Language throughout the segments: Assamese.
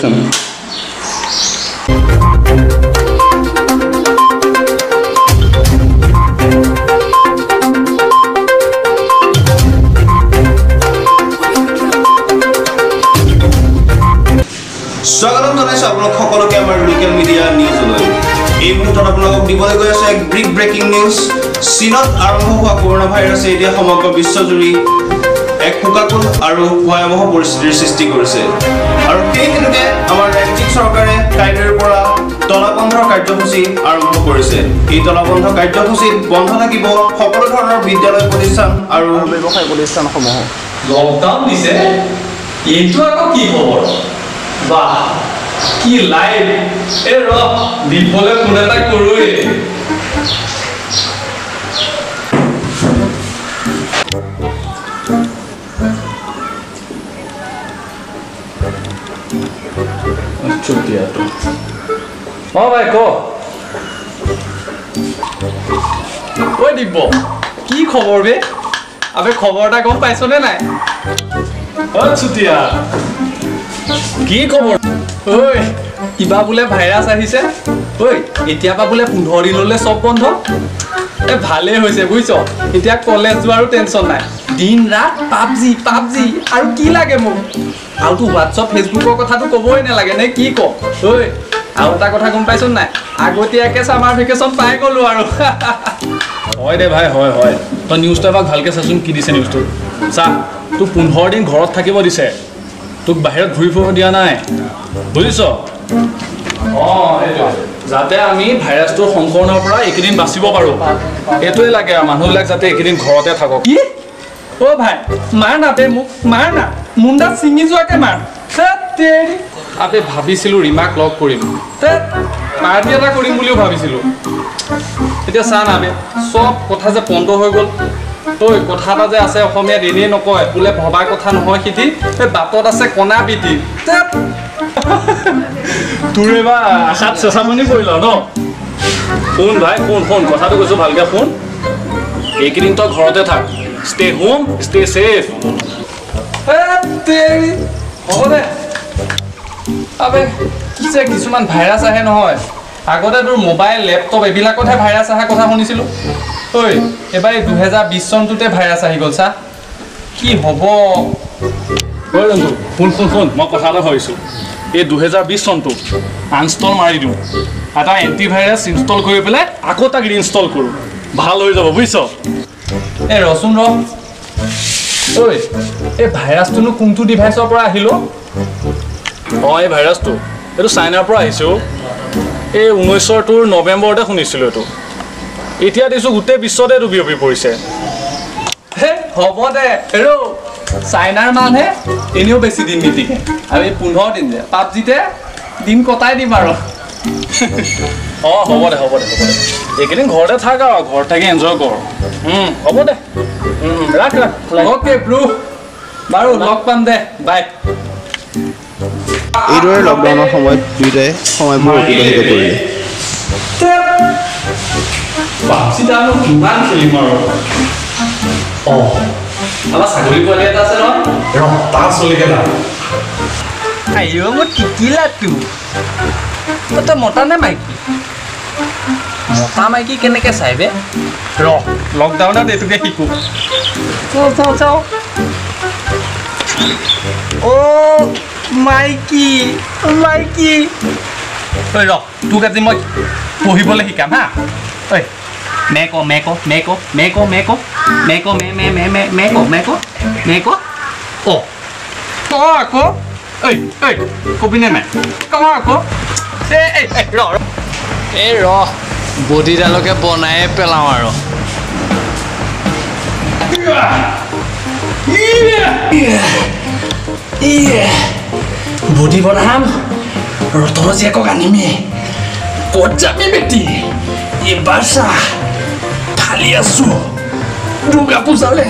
system. স্বাগতম জনাইছো আপোনাক সকলোকে আমাৰ লোকেল মিডিয়া নিউজলৈ এই মুহূৰ্তত আপোনালোকক দিবলৈ গৈ আছে এক ব্ৰেকিং নিউজ চীনত আৰম্ভ হোৱা কৰোনা ভাইৰাছে এতিয়া সমগ্ৰ বিশ্বজুৰি এক শোকাকুল আৰু ভয়াৱহ পৰিস্থিতিৰ সৃষ্টি কৰিছে আৰু সেই হেতুকে আমাৰ ৰাজ্যিক চৰকাৰে কাইলৈৰ পৰা তলাবন্ধৰ কাৰ্যসূচী আৰম্ভ কৰিছে এই তলাবন্ধ কাৰ্যসূচীত বন্ধ থাকিব সকলো ধৰণৰ বিদ্যালয় প্ৰতিষ্ঠান আৰু ব্যৱসায় প্ৰতিষ্ঠানসমূহ লকডাউন দিছে এইটো আকৌ কি খবৰ বাহ কি লাইভ এ ৰ দিবলে কোন এটা কৰোৱে চুটিয়া তো ভাই ক ঐ দিব কি খবৰ বে আবে খবৰটা গম পাইছনে নাই ও চুটিয়া কি খবৰ ঐ কিবা বোলে ভাইৰাছ আহিছে ঐ এতিয়া পা বোলে 15 দিনলৈ সব বন্ধ এ ভালে হৈছে বুইছ এতিয়া কলেজ যোৱাৰো টেনচন নাই দিন ৰাত পাবজি আৰু কি লাগে মোক আৰু তো WhatsApp ফেসবুকৰ কথাটো কবই নালাগে নে কি ক ঐ আৰু এটা কথা গম পাইছ নাই আগতীয়াকে সামাৰ ভেকেশন পাই গলো আৰু হয় দে ভাই হয় তো নিউজটা বাক ভালকে চাচোন কি দিছে নিউজটো চা তো 15 দিন ঘৰত থাকিব দিছে তোক বাহিৰত ঘূৰি ফুৰিব দিয়া নাই বুজিছ যাতে আমি ভাইৰাছটোৰ সংক্ৰমণৰ পৰা এইকেইদিন বাচিব পাৰো এইটোৱে লাগে আৰু মানুহবিলাক যাতে এইকেইদিন ঘৰতে থাকক কি ও ভাই মাৰ না তে মোক মাৰ না মুণ্ডা ছিঙি যোৱাকে মাৰ তেৰি আবে ভাবিছিলো ৰিমাক লগ কৰিম তে পাৰ্টি এটা কৰিম বুলিও ভাবিছিলো এতিয়া চা না বে সব কথা যে বন্ধ হৈ গ'ল ঐ কথা এটা যে আছে অসমীয়াত এনেই নকয় বোলে ভবাৰ কথা নহয় সিটি এই বাটত আছে কণা পিটি তোৰ এবাৰ আশাত চেঁচামনি পৰিল ন শুন ভাই শুন কথাটো কৈছো ভালকে শুন এইকেইদিন তই ঘৰতে থাক ষ্টে হোম ষ্টে ছেফ হ'ব দে আবে কি যে কিছুমান ভাইৰাছ আহে নহয় আগতে তোৰ মোবাইল লেপটপ এইবিলাকতহে ভাইৰাছ অহা কথা শুনিছিলোঁ ঐ এবাৰ 2020 চনটোতে ভাইৰাছ আহি গ'ল চা কি হ'ব ঐ ৰন্ধু শুন মই কথা এটা ভাবিছোঁ এই 2020 চনটো আনষ্টল মাৰি দিওঁ এটা এণ্টিভাইৰাছ ইনষ্টল কৰি পেলাই আকৌ তাক ৰিইনষ্টল কৰোঁ ভাল হৈ যাব বুজিছ এই ৰচোন ৰ ঐ এই ভাইৰাছটোনো কোনটো ডিভাইচৰ পৰা আহিল অঁ এই ভাইৰাছটো এইটো চাইনাৰ পৰা আহিছে এই 19টোৰ নৱেম্বৰতে শুনিছিলোঁ এইটো এতিয়া দেখিছোঁ গোটেই বিশ্বতে এইটো বিয়পি পৰিছে হে হ'ব দে হেৰৌ চাইনাৰ মানুহে এনেও বেছি দিন নিটিকে আৰু এই 15 দিন যে পাবজিতে দিন কটাই দিম আৰু অঁ হ'ব দে এইকেইদিন ঘৰতে থাক আৰু ঘৰত থাকি এনজয় কৰ হ'ব দে ৰাখ অ'কে ব্ৰু বাৰু লগ পাম দে বাই এইদৰে লকডাউনৰ সময়ত দুয়োটাই সময়বোৰ অতিবাহিত কৰিলে পাবজিটানো কিমান খেলিম আৰু অঁ আমাৰ ছাগলী পোৱালি এটা আছে নহয় ৰ তাৰ চলিকে না আইঅ মই টিকিলা তই মতা নে মাইকী মতা মাইকী কেনেকৈ চাই বে ৰ লকডাউনত এইটোকে শিকো চাওঁ অ' মাইকী ঐ ৰ তোক আজি মই পঢ়িবলৈ শিকাম হা ঐ মেকো অ' ক আকৌ ঐ কবিনে নাই ক আকৌ এই ৰ বডিডালকে বনায়ে পেলাওঁ আৰু বডি বনাম ৰতন জীয়েকক আনিমে ক'ত যাবি বেটি এইবাৰ চা ফালি আছো দুৰ্গা পূজালে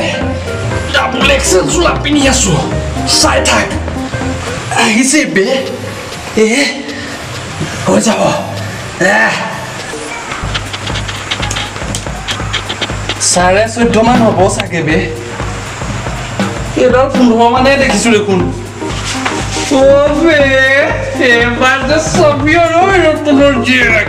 ডাবল এক্সেল চোলা পিন্ধি আছো চাই থাক আহিছে বে হৈ যাব চাৰে 14 মান হ'ব চাগে বে এইবাৰ 15 মানে দেখিছো দেখোন ওবে এবাৰ যে সবিও ৰই তোৰ জিক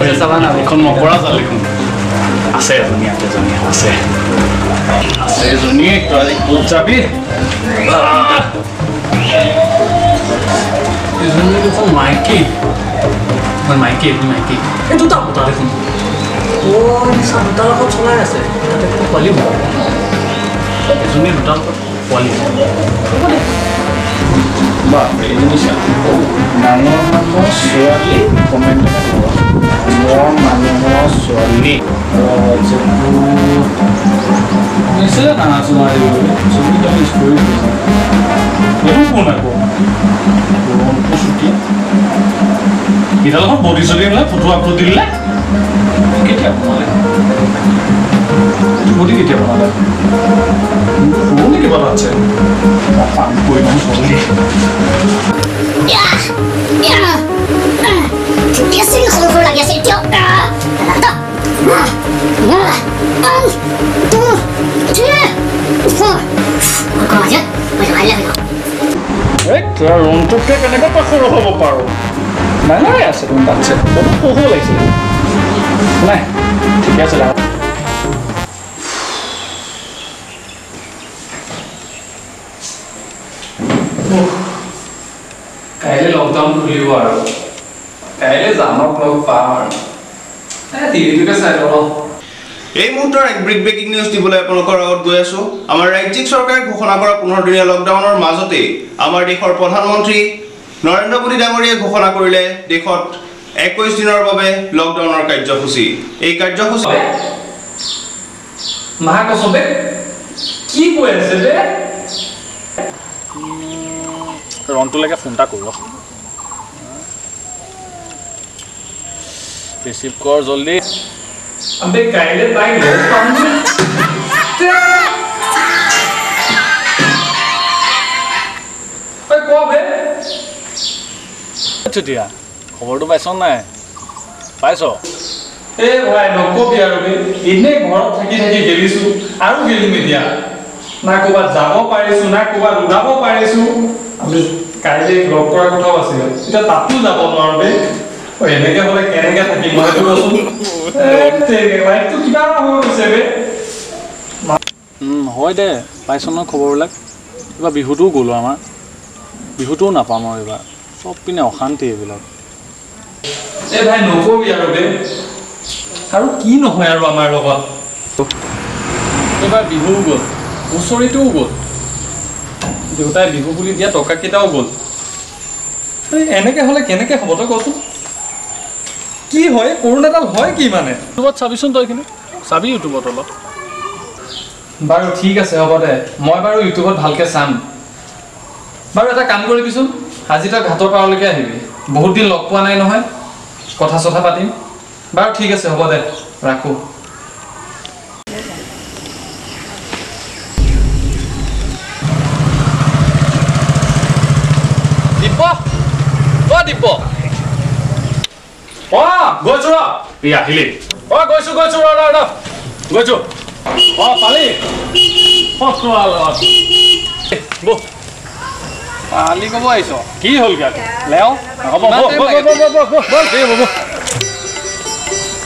ওই সাবানা এখন মকৰা জাল দেখোন আছে এজনী আছে এজনী তই ক'ত যাবি এজনী দেখোন মাইকী এই দুটা দেখোন ও নিশা দুটা লগত চলাই আছে তাতে পোৱালি হ'ব এজনী দুটা লগত পোৱালি বাপৰে নিশা মানুহৰ ছোৱালী কমেণ্ট মানুহৰ ছোৱালী নিশ্চয় নানাচোন ছবিটা মিছ কৰি এইটো কোন আকৌ ছুটি ইডালখন বডি চলি পেলাই ফটো আপলোড দিলে কেতিয়া বনালে বডি কেতিয়া বনালে সৰু নেকি বনাচ্ছে পানী কৰি নাম চলি Biasanya kalau lagi asik dia. ৰুমটোকে কেনেকৈ তই সৰু হ'ব পাৰোঁ নাই আছে ৰুম তাতছে বহুত সৰু লাগিছিলে নাই ঠিকে আছে কাইলৈ লকডাউন খুলিব আৰু কাইলৈ জানক লগ পাম আৰু টিভিটোকে চাই লওঁ এই মুহূৰ্তৰ এক ব্ৰেকিং নিউজ দিবলৈ আপোনালোকৰ আগত গৈ আছো আমাৰ ৰাজ্যিক চৰকাৰে ঘোষণা কৰা 15 দিনীয়া লকডাউনৰ মাজতে আমাৰ দেশৰ প্ৰধানমন্ত্ৰী নৰেন্দ্ৰ মোদী ডাঙৰীয়ে ঘোষণা কৰিলে দেশত 21 দিনৰ বাবে লকডাউনৰ কাৰ্যসূচী এই কাৰ্যসূচী মহাকসবে কি কৈ আছে বে ৰন্তুলৈকে ফোনটা কৰো ৰিসিভ কৰ জলদি আবে কাইলে তাই লগ পাম ঐ কবে চুটিয়া খবৰটো পাইছ নাই পাইছ এ ভাই নকবি আৰু বে ইনে ঘৰত থাকি গেলিছো আৰু গেলিম এতিয়া না ক'বাত যাব পাৰিছো না ক'বাত উলাব পাৰিছো আমি কাইলে লগ কৰাৰ কথাও আছিল এতিয়া তাতো যাব নোৱাৰো বে ও এনেকে হলে কেনেকে থাকি মইতো কচোন তেৰে লাইফটো কিবা হৈ গৈছে বে হয় দে পাইছ ন খবৰবিলাক কিবা বিহুটো গ'ল আমাৰ বিহুটো নাপাম আৰু এবাৰ সব পিনে অশান্তি এইবিলাক এ ভাই নকবি আৰু বে আৰু কি নহয় আৰু আমাৰ লগত এবাৰ বিহু গ'ল হুঁচৰিটোও গ'ল দেউতাই বিহু বুলি দিয়া টকা কেইটাও গ'ল এনেকে হ'লে কেনেকে হ'ব তই কচোন কি হয় কৰোণাডাল হয় কি মানে ইউটিউবত চাবিচোন তইখিনি চাবি ইউটিউবত অলপ বাৰু ঠিক আছে হ'ব দে মই বাৰু ইউটিউবত ভালকৈ চাম বাৰু এটা কাম কৰিবিচোন আজি তই ঘাটৰ পাৰলৈকে আহিবি বহুত দিন লগ পোৱা নাই নহয় কথা চথা পাতিম বাৰু ঠিক আছে হ'ব দে ৰাখোঁ দীপ গৈছো ৰ এই আহিলি গৈছো ৰ গৈছো পালি পালি ক'ব আহিছ কি হ'ল গা লেও হ'ব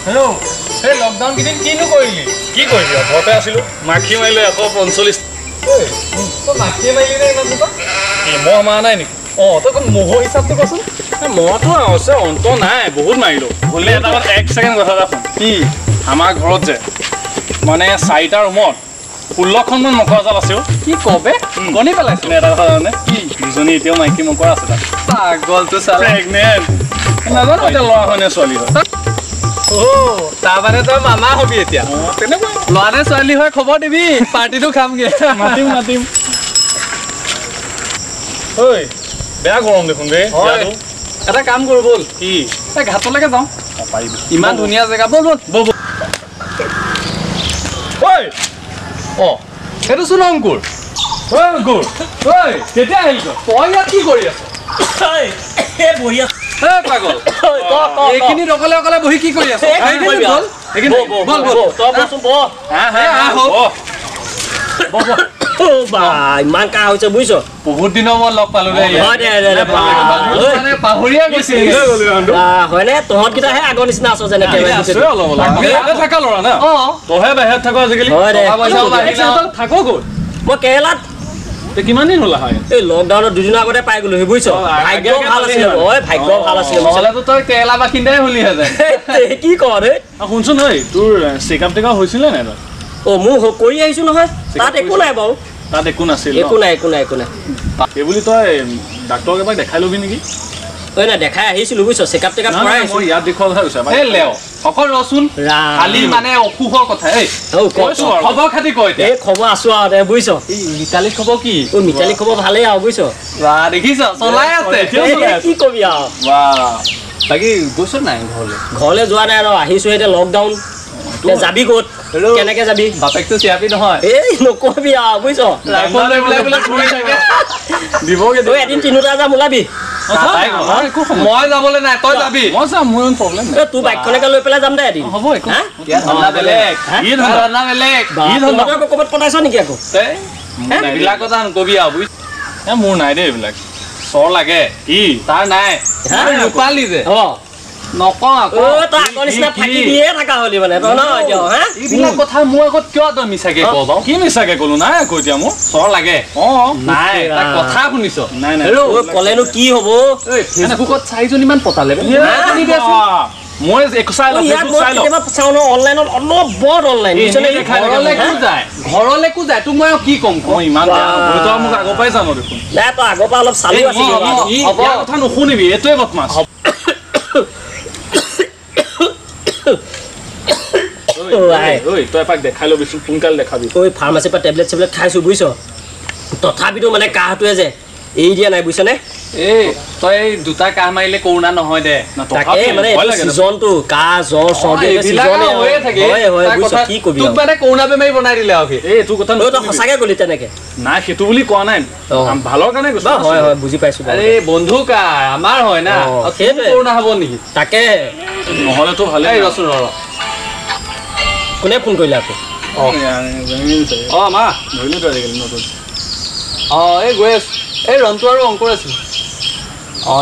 হেল্ল' সেই লকডাউন কেইদিন কিনো কৰিলি কি কৰিলি ঘৰতে আছিলোঁ মাখি মাৰিলোঁ 145 মাখিয়ে মাৰিলি নে ইমান মহ মাৰা নাই নেকি তই মহৰ হিচাপটো কচোন মহটো আছে অন্ত নাই বহুত মাৰিলোঁ বোলে এটা 1 ছেকেণ্ড কথা এটা শুন কি আমাৰ ঘৰত যে মানে 4টা ৰুমত 16খনমান মকৰা জাল আছে কি কবে গণি পেলাইছে এটা কথা জানে কি দুজনী এতিয়াও মাইকী মকৰা আছে তাত পাগলটো চাল প্ৰেগনেণ্ট নাজানো এতিয়া ল'ৰা হয় নে ছোৱালী হয় তাৰমানে তই মামা হবি এতিয়া তেনেকুৱা ল'ৰা নে ছোৱালী হয় খবৰ দিবি পাৰ্টিটো খামগে মাতিম ঐ বেয়া গৰম দেখোন বে এটা কাম কৰো বল কি ঘাটলৈকে যাওঁ পাৰিবি ইমান ধুনীয়া জেগা বল সেইটো চোন অংকুৰ কেতিয়া আহিল তই ইয়াত কি কৰি আছ বহি আছ পাগল এইখিনি অকলে বহি কি কৰি আছ বা ইমান কাহ হৈছে বুজিছো বহুত দিনৰ মই লগ পালো দে হয় দে মানে পাহৰিয়া গৈছে হয়নে তহঁত কিটাহে আগৰ নিচিনা আছ যেনে থাকা ল'ৰা না তহে বাহিৰত থাকো আজিকালি থাকো ক'ত মই কেৰেলাত কিমান দিন হ'লা হয় এই লকডাউনৰ দুদিনৰ আগতে পাই গলো সেই বুজিছ ভাগ্য ভাল আছিলে ভাগ্য ভাল আছিলে মছলাটো তই কেৰেলা বাসিন্দাই হলি হেঁতেন কি কৰ হে শুনচোন ঐ তোৰ চেকআপ টেকআপ হৈছিলে নাই তই মোৰ কৰি আহিছো নহয় তাত একো নাই বাৰু তাত একো নাছিল একো নাই সেইবুলি তই ডাক্তৰক এবাৰ দেখাই ল'বি নেকি ঐ না দেখাই আহিছিলো বুজিছ চেকআপ টেকআপ কৰাই আহিছো ইয়াত দেখুৱা কথা কৈছা এই লেও অকল ৰচোন খালি মানে অসুখৰ কথা এই খবৰ খাতি কয় এই খবৰ আছো আৰু দে বুজিছ মিতালী খবৰ কি মিতালী খবৰ ভালেই আৰু বুজিছ দেখিছ চলাই আছে কি কবি আৰু বাকী গৈছ নাই ঘৰলৈ যোৱা নাই আৰু আহিছো এতিয়া লকডাউন যাবি ক'ত কেনেকে যাবি বাপেকটো চিয়াপি নহয় এই নকবি আৰু বুজিছ এদিন তিনিটা যাম ওলাবি মই যাবলৈ নাই তই যাবি মই যাম মোৰ প্ৰব্লেম নাই তোৰ বাইকখনকে লৈ পেলাই যাম দে এদিন হ'ব বেলেগ ক'ৰবাত পঠাইছ নেকি আকৌ এইবিলাক কথা নকবি আৰু বুজিছ মোৰ নাই দেই এইবিলাক চৰ লাগে কি তাৰ নাই ৰূপালী যে নকওঁ আকৌ তই আগৰ নিচিনা ফাঁকি দিয়ে থাকা হলি মানে তই নহয় এতিয়া এইবিলাক কথা মোৰ আগত কিয় তই মিছাকে কওঁ বাৰু কি মিছাকে ক'লো নাই আকৌ এতিয়া মোৰ চৰ লাগে নাই কথা শুনিছ নাই ক'লেনো কি হ'ব ফেচবুকত 4জনীমান পতালে মই অনলাইনত অলপ বৰ অনলাইন ঘৰলৈকো যায় তোক মই কি ক'ম ইমান মোক আগৰ পৰাই জানো দেখোন নাই তই আগৰ পৰা অলপ চালি কথা নুশুনিবি এইটোৱে বদমাছ তই এপাক দেখাই ল'বিচোন সোনকালে দেখাবি ঐ ফাৰ্মাচীৰ পৰা টেবলেট চেবলেট খাইছো বুজিছ তথাপিতো মানে কাহটোৱে যে এৰি দিয়া নাই বুজিছনে এই তই দুটা কাহ মাৰিলে কৰোণা নহয় দে তাকে মানে চিজনটো কাহ জ্বৰ চৰ্দি চিজনে হৈয়ে থাকে কি কবি তোক মানে কৰোণা বেমাৰী বনাই দিলে আৰু এইটো কথা তই সঁচাকে ক'লি তেনেকে নাই সেইটো বুলি কোৱা নাই ভালৰ কাৰণে কৈছো হয় বুজি পাইছো আৰে বন্ধু কাৰ আমাৰ হয় না কৰোণা হ'ব নেকি তাকে নহ'লেতো ভালে ৰচোন কোনে ফোন কৰিলে আকৌ মা ধৰিলো তো আজিকালি নতুন এই গৈ আছো এই ৰন্তু আৰু অংকুৰ আছিল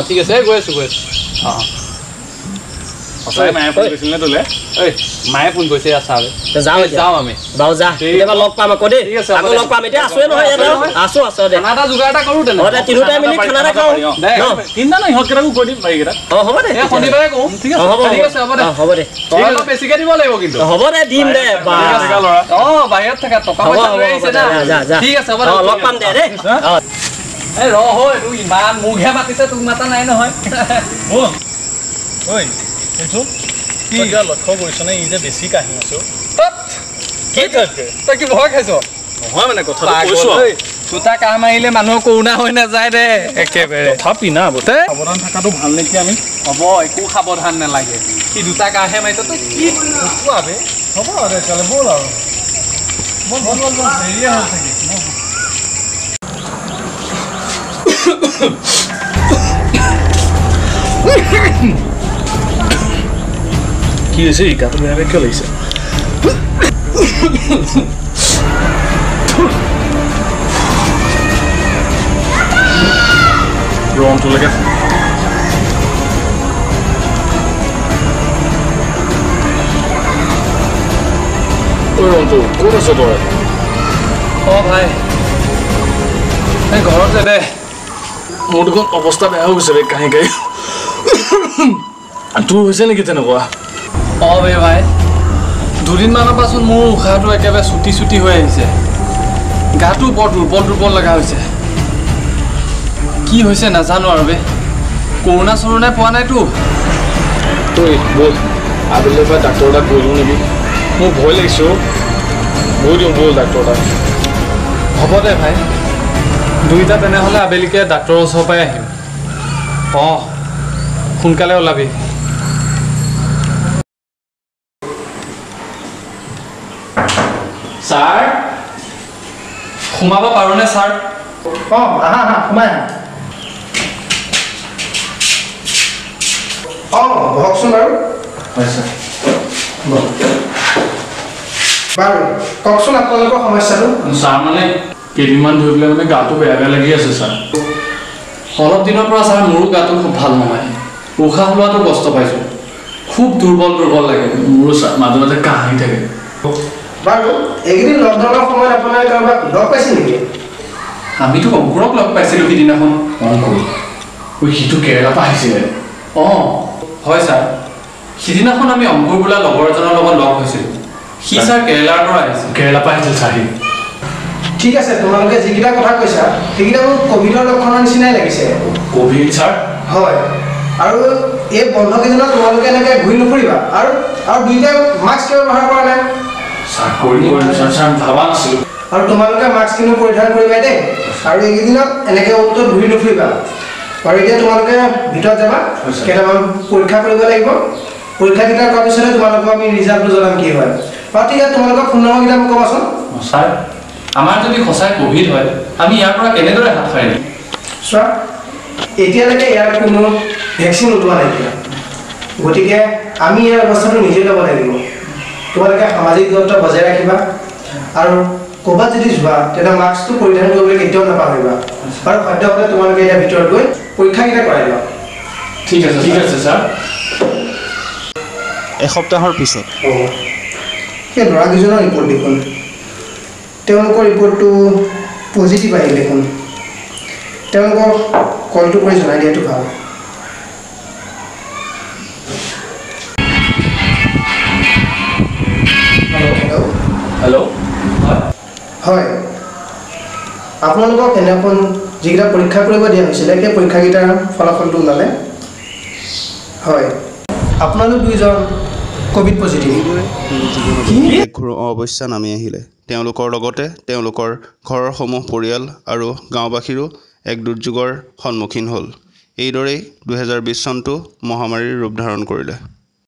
ঠিক আছে গৈ আছো সঁচাই মায়ে ফোন কৰিছিল নে তোলে মায়ে ফোন কৰিছে যাওঁ আমি বাৰু যা কেতিয়াবা লগ পাম আকৌ দেই আকৌ লগ পাম এতিয়া আছোৱে নহয় আছো দে খানা এটা যোগাৰ এটা কৰোঁ তিনিটাই মিলি খানা এটা খাওঁ তিনিটা ন ইহঁতকেইটাকো কৈ দিম বাৰীকেইটা হ'ব দে শনিবাৰে কওঁ ঠিক আছে হ'ব দে অলপ বেছিকে দিব লাগিব কিন্তু হ'ব দে দিম দে বাহিৰত থাকা টকা পইচা লৈ আহিছে না ঠিক আছে হ'ব লগ পাম দে দেই এই এইটো ইমান মুখহে মাতিছে তোক মাতা নাই নহয় কি লক্ষ্য কৰিছনে ই যে বেছি কাহি আছো তই কি ভয় খাইছ নহয় মানে কথা দুটা কাহ মাৰিলে মানুহৰ কৰোণা হৈ নাযায় দে একেবাৰে তথাপি না বোতে সাৱধান থকাটো ভাল নেকি আমি হ'ব একো সাৱধান নালাগে সি দুটা কাহে মাৰিছ তই কি কোৱাবে হ'ব দে তেতিয়াহ'লে ব'ল আৰু ব'ল দেৰিয়ে হ'ল চাগে কি হৈছে গাটো বেয়া বেয়া কিয় লাগিছে ৰংটোলৈকে ৰংটো ক'ত আছ তই ভাই এই ঘৰতে দে মোৰ দেখোন অৱস্থা বেয়া হৈ গৈছে বে কাহি কাহি তোৰ হৈছে নেকি তেনেকুৱা বে ভাই দুদিনমানৰ পাছত মোৰ উশাহটো একেবাৰে চুটি হৈ আহিছে গাটো বৰ দুৰ্বল লগা হৈছে কি হৈছে নাজানো আৰু বে কৰোণা চৰোণাই পোৱা নাইতো তই ব'ল আবেলি পৰা ডাক্তৰ তাত গৈ দিওঁ নেকি মোৰ ভয় লাগিছে গৈ দিওঁ ব'ল ডাক্তৰ তাত হ'ব দে ভাই দুইটা তেনেহ'লে আবেলিকে ডাক্তৰৰ ওচৰৰ পৰাই আহিম সোনকালে ওলাবি ছাৰ সোমাব পাৰোঁনে ছাৰ সোমাই কওকচোন বাৰু হয় ছাৰ বাৰু কওকচোন আপোনালোকৰ সমস্যাটো ছাৰ মানে কেইদিনমান ধৰি পেলাই মানে গাটো বেয়া বেয়া লাগি আছে ছাৰ অলপ দিনৰ পৰা ছাৰ মোৰো গাটো খুব ভাল নহয় উশাহ লোৱাটো কষ্ট পাইছোঁ খুব দুৰ্বল লাগে মোৰো ছাৰ মাজে মাজে কাহ আহি থাকে বাৰু এইকেইদিন লকডাউনৰ সময়ত আপোনালোকে কাৰোবাক লগ পাইছে নেকি আমিতো অংকুৰক লগ পাইছিলোঁ সিদিনাখন অংকুৰ সিটো কেৰেলাৰ পৰা আহিছিলে অঁ হয় ছাৰ সিদিনাখন আমি অংকুৰ বোলা লগৰ এজনৰ লগত লগ হৈছিলোঁ সি ছাৰ কেৰেলাৰ পৰা আহিছিল কেৰেলাৰ পৰা আহিছিল ছাৰ ঠিক আছে তোমালোকে যিকেইটা কথা কৈছা সেইকেইটা মোৰ ক'ভিডৰ লক্ষণৰ নিচিনাই লাগিছে ক'ভিড ছাৰ হয় আৰু এই বন্ধ কেইদিনত তোমালোকে এনেকৈ ঘূৰি নুফুৰিবা আৰু দুইটাই মাস্ক কিয় ব্যৱহাৰ কৰা নাই ছাৰ কৰিম ছাৰ ভাবা নাছিলোঁ আৰু তোমালোকে মাস্ক কিন্তু পৰিধান কৰিবা দেই আৰু এইকেইদিনত এনেকৈ অন্তত ঘূৰি নুফুৰিবা আৰু এতিয়া তোমালোকে ভিতৰত যাবা কেইটামান পৰীক্ষা কৰিব লাগিব পৰীক্ষাকেইটা কৰাৰ পিছতে তোমালোকক আমি ৰিজাল্টটো জনাম কি হয় বাৰু ঠিক আছে তোমালোকৰ ফোন নম্বৰকেইটা মোক ক'বাচোন ছাৰ আমাৰ যদি সঁচাই ক'ভিড হয় আমি ইয়াৰ পৰা কেনেদৰে হাত সাৰিম চোৱা এতিয়ালৈকে ইয়াৰ কোনো ভেকচিন ওলোৱা নাইকিয়া গতিকে আমি ইয়াৰ ব্যৱস্থাটো নিজে ল'ব লাগিব তোমালোকে সামাজিক দূৰত্ব বজাই ৰাখিবা আৰু ক'ৰবাত যদি যোৱা তেতিয়া মাস্কটো পৰিধান কৰিবলৈ কেতিয়াও নাপাহৰিবা আৰু সদ্য হ'লে তোমালোকে এতিয়া ভিতৰত গৈ পৰীক্ষাকেইটা কৰাই লোৱা ঠিক আছে ছাৰ এসপ্তাহৰ পিছত সেই ল'ৰাকেইজনৰ ৰিপৰ্ট দেখোন তেওঁলোকৰ ৰিপৰ্টটো পজিটিভ আহিল দেখোন তেওঁলোকক কলটো কৰি জনাই দিয়াটো ভাল হেল্ল' হয় আপোনালোকক সেইদিনাখন যিকেইটা পৰীক্ষা কৰিব দিয়া হৈছিলে সেই পৰীক্ষাকেইটাৰ ফলাফলটো ওলালে হয় আপোনালোক দুইজন ক'ভিড পজিটিভ এক ঘোৰ অৱস্থা নামি আহিলে তেওঁলোকৰ লগতে তেওঁলোকৰ ঘৰৰসমূহ পৰিয়াল আৰু গাঁওবাসীৰো এক দুৰ্যোগৰ সন্মুখীন হ'ল এইদৰেই 2020 চনটো মহামাৰীৰ ৰূপ ধাৰণ কৰিলে